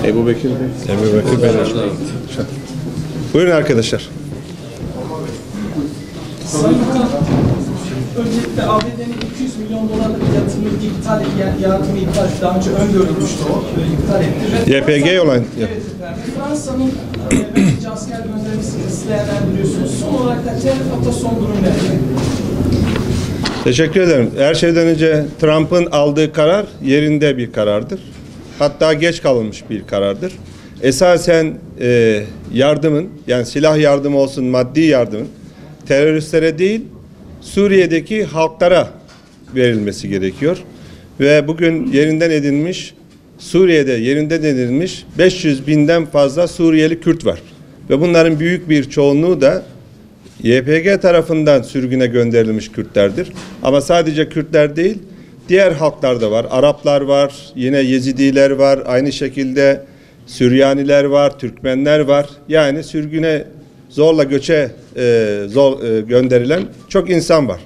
Ebu Bekir Bey. Buyurun arkadaşlar. Sayın Bakan, öncelikle ABD'nin 200 milyon dolarlık yardımı iptal, daha önce öngörülmüştü o, iptal etti. YPG olan. Evet efendim. Fransa'nın belirtici asker göndermesini nasıl değerlendiriyorsunuz? Son olarak da TERFA'da son durum ne? Teşekkür ederim. Her şeyden önce Trump'ın aldığı karar yerinde bir karardır. Hatta geç kalınmış bir karardır. Esasen yardımın, yani silah yardımı olsun, maddi yardımın teröristlere değil, Suriye'deki halklara verilmesi gerekiyor. Ve bugün yerinden edilmiş, Suriye'de yerinden edilmiş 500 binden fazla Suriyeli Kürt var. Ve bunların büyük bir çoğunluğu da YPG tarafından sürgüne gönderilmiş Kürtlerdir. Ama sadece Kürtler değil, diğer halklar da var. Araplar var, yine Yezidiler var, aynı şekilde Süryaniler var, Türkmenler var. Yani sürgüne zorla göçe gönderilen çok insan var.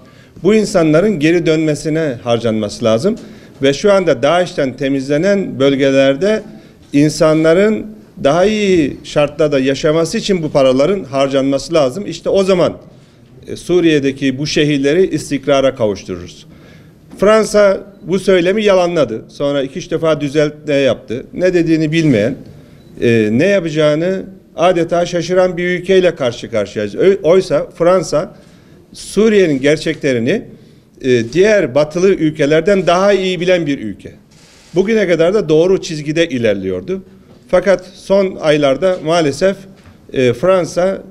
Bu insanların geri dönmesine harcanması lazım. Ve şu anda DAEŞ'ten temizlenen bölgelerde insanların daha iyi şartlarda yaşaması için bu paraların harcanması lazım. İşte o zaman Suriye'deki bu şehirleri istikrara kavuştururuz. Fransa bu söylemi yalanladı. Sonra 2-3 defa düzeltme yaptı. Ne dediğini bilmeyen, ne yapacağını adeta şaşıran bir ülkeyle karşı karşıyayız. Oysa Fransa Suriye'nin gerçeklerini diğer batılı ülkelerden daha iyi bilen bir ülke. Bugüne kadar da doğru çizgide ilerliyordu. Fakat son aylarda maalesef Fransa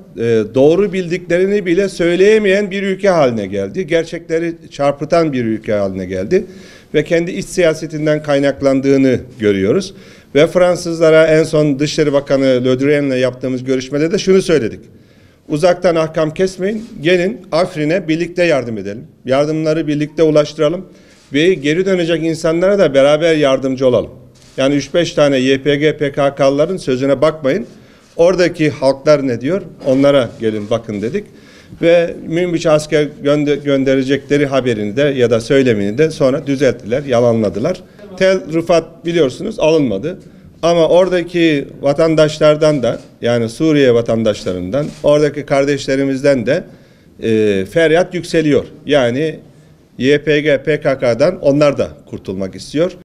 doğru bildiklerini bile söyleyemeyen bir ülke haline geldi. Gerçekleri çarpıtan bir ülke haline geldi. Ve kendi iç siyasetinden kaynaklandığını görüyoruz. Ve Fransızlara en son Dışişleri Bakanı Le Drian'la yaptığımız görüşmede de şunu söyledik. Uzaktan ahkam kesmeyin, gelin Afrin'e birlikte yardım edelim. Yardımları birlikte ulaştıralım ve geri dönecek insanlara da beraber yardımcı olalım. Yani 3-5 tane YPG PKK'lıların sözüne bakmayın. Oradaki halklar ne diyor? Onlara gelin bakın dedik. Ve mühim asker gönderecekleri haberini de ya da söylemini de sonra düzelttiler, yalanladılar. Tel Rifat biliyorsunuz alınmadı. Ama oradaki vatandaşlardan da, yani Suriye vatandaşlarından, oradaki kardeşlerimizden de feryat yükseliyor. Yani YPG, PKK'dan onlar da kurtulmak istiyor.